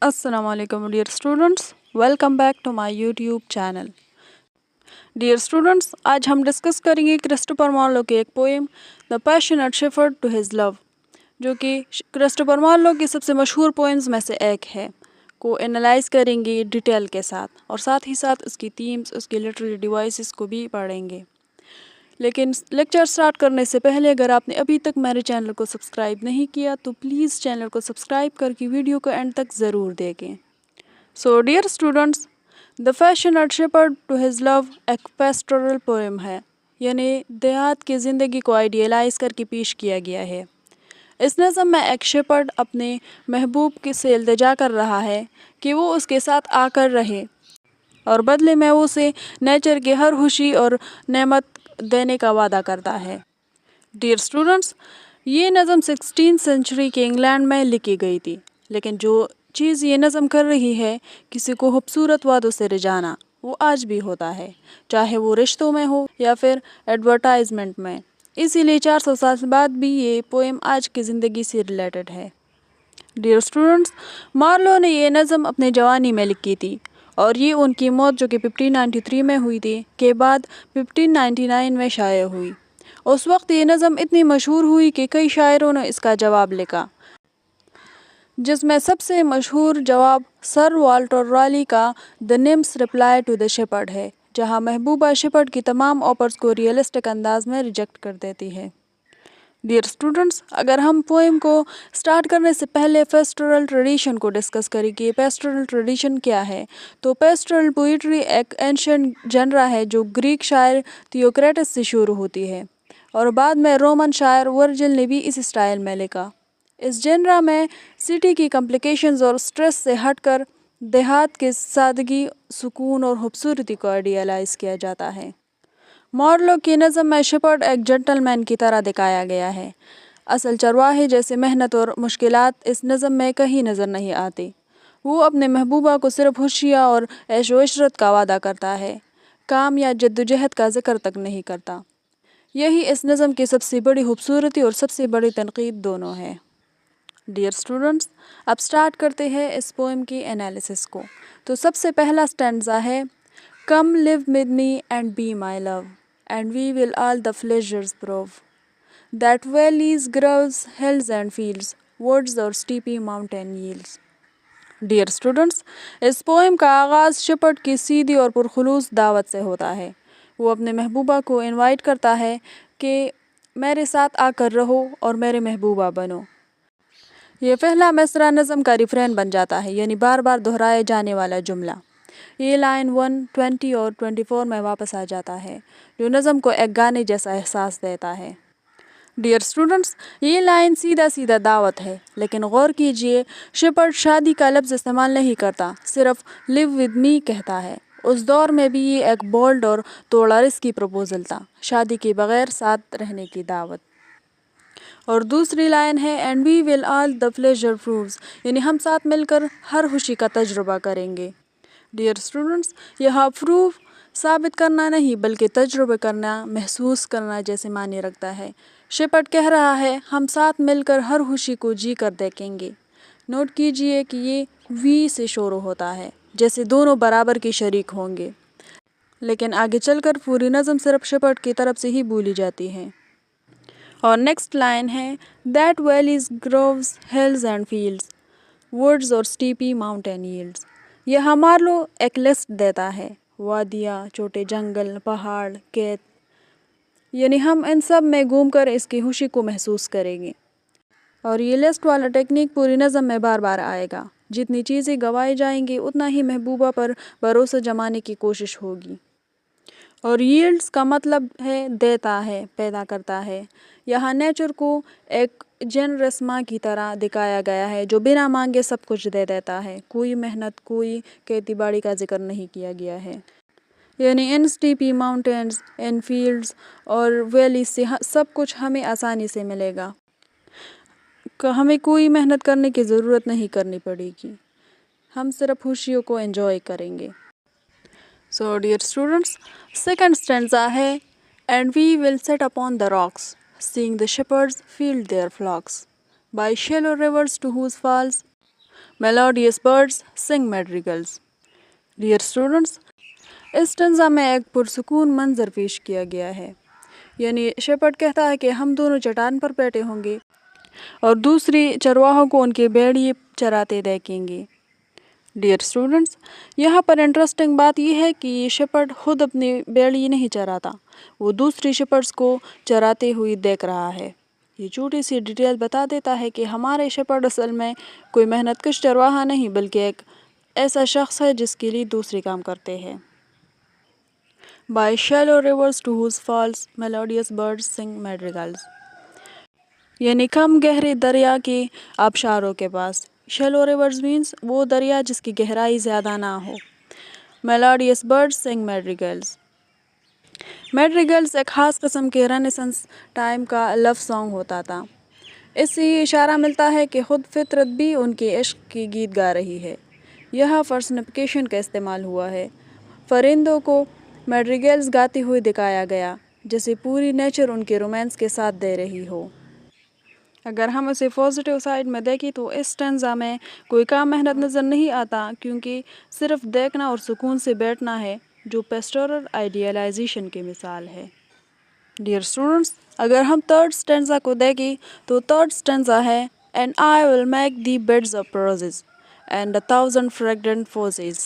Assalamu alaikum dear students, welcome back to my YouTube channel. Dear students, आज हम discuss करेंगे Christopher Marlowe की एक poem the passionate shepherd to his love, जो कि Christopher Marlowe की सबसे मशहूर पोएम्स में से एक है, को एनालाइज करेंगे डिटेल के साथ और साथ ही साथ उसकी थीम्स, उसकी लिटरेरी डिवाइसेस को भी पढ़ेंगे. लेकिन लेक्चर स्टार्ट करने से पहले अगर आपने अभी तक मेरे चैनल को सब्सक्राइब नहीं किया तो प्लीज़ चैनल को सब्सक्राइब करके वीडियो को एंड तक ज़रूर देखें. So dear students, the passionate shepherd to his love एक पेस्टोरल पोएम है, यानी देहात की ज़िंदगी को आइडियलाइज करके पेश किया गया है. इस नज़म में एक शेपर्ड अपने महबूब के से इल्तिजा कर रहा है कि वो उसके साथ आकर रहे और बदले में वो उसे नेचर की हर खुशी और नेमत देने का वादा करता है. डियर स्टूडेंट्स, ये नज़म 16th सेंचुरी के इंग्लैंड में लिखी गई थी, लेकिन जो चीज़ ये नज़म कर रही है किसी को खूबसूरत वादों से रिझाना, वो आज भी होता है, चाहे वो रिश्तों में हो या फिर एडवर्टाइजमेंट में. इसीलिए 400 साल बाद भी ये पोएम आज की ज़िंदगी से रिलेटेड है. डियर स्टूडेंट्स, मार्लो ने ये नज़म अपने जवानी में लिखी थी और ये उनकी मौत जो कि 1593 में हुई थी के बाद 1599 में शाये हुई. उस वक्त ये नज़म इतनी मशहूर हुई कि कई शायरों ने इसका जवाब लिखा, जिसमें सबसे मशहूर जवाब सर वाल्टर राली का the nymph's reply to the shepherd है, जहां महबूबा शेपर्ड की तमाम ऑफर्स को रियलिस्टिक अंदाज में रिजेक्ट कर देती है. डियर स्टूडेंट्स, अगर हम पोएम को स्टार्ट करने से पहले पेस्टोरल ट्रेडिशन को डिस्कस करें कि पेस्टोरल ट्रेडिशन क्या है, तो पेस्टोरल पोइट्री एक एंशिएंट जनरा है जो ग्रीक शायर थियोक्रेटस से शुरू होती है और बाद में रोमन शायर वर्जिल ने भी इस स्टाइल में लिखा. इस जनरा में सिटी की कॉम्प्लिकेशंस और स्ट्रेस से हटकर देहात की सादगी, सुकून और खूबसूरती को आइडियलाइज किया जाता है. मार्लो की नज़म में शेपर्ड एक जेंटलमैन की तरह दिखाया गया है. असल चरवाहे जैसे मेहनत और मुश्किलात इस नज़म में कहीं नज़र नहीं आती. वो अपने महबूबा को सिर्फ खुशियाँ और ऐशो इशरत का वादा करता है, काम या जद्दोजहद का जिक्र तक नहीं करता. यही इस नज़म की सबसे बड़ी खूबसूरती और सबसे बड़ी तनकीद दोनों है. डियर स्टूडेंट्स, अब स्टार्ट करते हैं इस पोएम की एनालिसिस को. तो सबसे पहला स्टैंजा है, come live with me and be my love and we will all the pleasures prove that valleys, groves, hills and fields, woods or steepy mountain yields. Dear students, इस poem का आगाज़ shepherd की सीधी और पुरखुलूस दावत से होता है. वो अपने महबूबा को इनवाइट करता है कि मेरे साथ आकर रहो और मेरे महबूबा बनो. ये पहला मिसरा नज़म का रिफ्रेन बन जाता है, यानी बार बार दोहराए जाने वाला जुमला. ये लाइन 120 और 24 में वापस आ जाता है, जो नज़म को एक गाने जैसा एहसास देता है. डियर स्टूडेंट्स, ये लाइन सीधा सीधा दावत है, लेकिन गौर कीजिए शेपर्ड शादी का लफ्ज़ इस्तेमाल नहीं करता, सिर्फ लिव विद मी कहता है. उस दौर में भी ये एक बोल्ड और थोड़ा रिस्की प्रपोजल था, शादी के बगैर साथ रहने की दावत. और दूसरी लाइन है and we will all the pleasure proves, यानी हम साथ मिलकर हर खुशी का तजुर्बा करेंगे. डियर स्टूडेंट्स, यहाँ प्रूफ साबित करना नहीं बल्कि तजुर्बा करना, महसूस करना जैसे मायने रखता है. शेपर्ड कह रहा है हम साथ मिलकर हर खुशी को जी कर देखेंगे. नोट कीजिए कि ये वी से शुरू होता है, जैसे दोनों बराबर के शरीक होंगे, लेकिन आगे चलकर पूरी नज़म सिर्फ शेपर्ड की तरफ से ही बोली जाती है. और नेक्स्ट लाइन है that valleys, groves, hills and fields, woods और स्टीपी माउंटेन यील्ड्स. यह मार्लो एक लिस्ट देता है, वादियाँ, छोटे जंगल, पहाड़, खेत, यानी हम इन सब में घूमकर इसकी खुशी को महसूस करेंगे. और ये लिस्ट वाला टेक्निक पूरी नज़म में बार बार आएगा. जितनी चीज़ें गवाई जाएंगी उतना ही महबूबा पर भरोसा जमाने की कोशिश होगी. और यील्ड्स का मतलब है देता है, पैदा करता है. यहाँ नेचर को एक जनरस माँ की तरह दिखाया गया है जो बिना मांगे सब कुछ दे देता है. कोई मेहनत, कोई खेती बाड़ी का जिक्र नहीं किया गया है. यानी इन स्टीपी माउंटेन्स, इन फील्ड्स और वैली से सब कुछ हमें आसानी से मिलेगा. हमें कोई मेहनत करने की ज़रूरत नहीं करनी पड़ेगी, हम सिर्फ खुशियों को एंजॉय करेंगे. So dear students, second stanza है and we will sit upon the rocks, seeing the shepherds field their flocks, by shallow rivers to whose falls Melodious birds sing madrigals. Dear students, اس ٹنزا میں ایک پرسکون منظر پیش کیا گیا ہے، یعنی شیپرڈ کہتا ہے کہ ہم دونوں چٹان پر بیٹھے ہوں گے اور دوسری چرواہوں کو ان کے بیڑیے چراتے دیکھیں گے۔ ڈیئر اسٹوڈنٹس، یہاں پر انٹرسٹنگ بات یہ ہے کہ یہ شیپرڈ خود اپنی بیڑی نہیں چراتا، وہ دوسری شیپرڈس کو چراتے ہوئے دیکھ رہا ہے۔ یہ چھوٹی سی ڈیٹیل بتا دیتا ہے کہ ہمارے شیپرڈ اصل میں کوئی محنت کش چرواہا نہیں بلکہ ایک ایسا شخص ہے جس کے لیے دوسرے کام کرتے ہیں۔ By shallow rivers to whose falls melodious birds sing madrigals. یعنی کم گہرے دریا کے آبشاروں کے پاس۔ Shallow rivers means وہ دریا جس کی گہرائی زیادہ نہ ہو۔ Melodious birds sing madrigals. Madrigals ایک خاص قسم کے رینیسانس ٹائم کا لو سانگ ہوتا تھا۔ اس سے یہ اشارہ ملتا ہے کہ خود فطرت بھی ان کے عشق کی گیت گا رہی ہے۔ یہاں پرسنیفیکیشن کا استعمال ہوا ہے۔ پرندوں کو میڈریگلز گاتے ہوئے دکھایا گیا جیسے پوری نیچر ان کے رومانس کے ساتھ دے رہی ہو۔ اگر ہم اسے پازیٹیو سائڈ میں دیکھیں تو اس اسٹینزا میں کوئی کام محنت نظر نہیں آتا، کیونکہ صرف دیکھنا اور سکون سے بیٹھنا ہے جو پیسٹورل آئیڈیالائزیشن کی مثال ہے۔ ڈیئر اسٹوڈنٹس، اگر ہم تھرڈ اسٹینزا کو دیکھیں تو تھرڈ اسٹینزا ہے "And I will make thee beds of roses and 1,000 fragrant posies,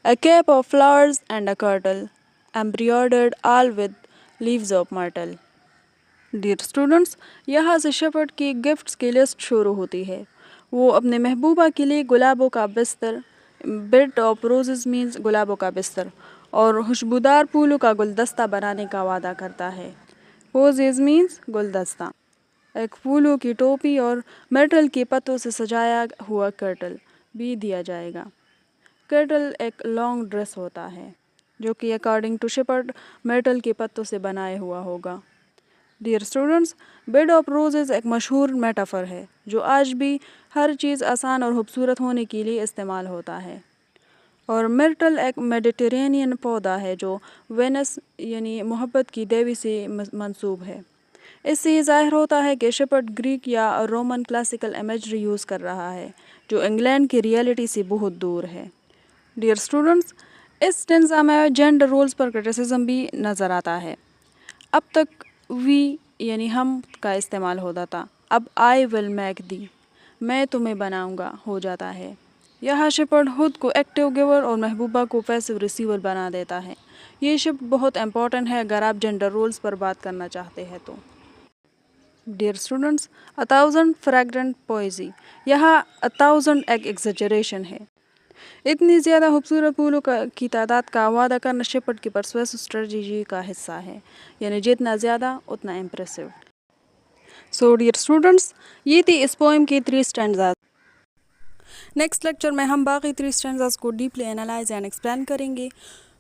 a cape of flowers and a kirtle, embroidered all with leaves of myrtle." Dear students, یہاں سے Shepard کی gifts کی list شروع ہوتی ہے۔ وہ اپنے محبوبہ کے لیے گلابوں کا بستر، بیڈ آف روزز مینز گلابوں کا بستر، اور خوشبودار پھولوں کا گلدستہ بنانے کا وعدہ کرتا ہے۔ پوزیز مینز گلدستہ، ایک پھولوں کی ٹوپی اور مرٹل کے پتوں سے سجایا ہوا کرٹل بھی دیا جائے گا۔ کرٹل ایک لانگ ڈریس ہوتا ہے جو کہ اکارڈنگ ٹو شیپرڈ مرٹل کے پتوں سے بنایا ہوا ہوگا۔ Dear students, bed of roses ایک مشہور میٹافر ہے جو آج بھی ہر چیز آسان اور خوبصورت ہونے کے لیے استعمال ہوتا ہے، اور مرٹل ایک میڈیٹرینین پودا ہے جو وینس یعنی محبت کی دیوی سے منسوب ہے۔ اس سے یہ ظاہر ہوتا ہے کہ شیپرڈ گریک یا رومن کلاسیکل امیجری یوز کر رہا ہے جو انگلینڈ کی ریئلٹی سے بہت دور ہے۔ ڈیئر اسٹوڈنٹس، اس اسٹینزا میں جینڈر رولز پر کرٹیسزم بھی نظر آتا ہے۔ اب تک وی یعنی ہم کا استعمال ہوتا تھا، اب آئی ول میک دی میں تمہیں بناؤں گا ہو جاتا ہے۔ یہاں شیپرڈ خود کو ایکٹیو گیور اور محبوبہ کو پیسو ریسیور بنا دیتا ہے۔ یہ شفٹ بہت امپورٹنٹ ہے اگر آپ جینڈر رولز پر بات کرنا چاہتے ہیں تو۔ ڈیئر اسٹوڈنٹس، 1,000 fragrant poesy، یہاں 1,000 ایک ایگزیجریشن ہے۔ اتنی زیادہ خوبصورت پھولوں کی تعداد کا وعدہ کرنا شیپرڈ کی پرسویسو اسٹریٹجی کا حصہ ہے، یعنی جتنا زیادہ اتنا امپریسو۔ سو ڈیئر اسٹوڈنٹس، یہ تھی اس پوئم کی 3 اسٹینزاز۔ نیکسٹ لیکچر میں ہم باقی 3 اسٹینزاز کو ڈیپلی انالائز اینڈ ایکسپلین کریں گے۔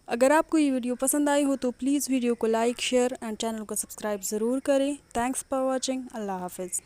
اگر آپ کو یہ ویڈیو پسند آئی ہو تو پلیز ویڈیو کو لائک، شیئر اینڈ چینل کو سبسکرائب ضرور کریں۔ Thanks for watching. اللہ حافظ۔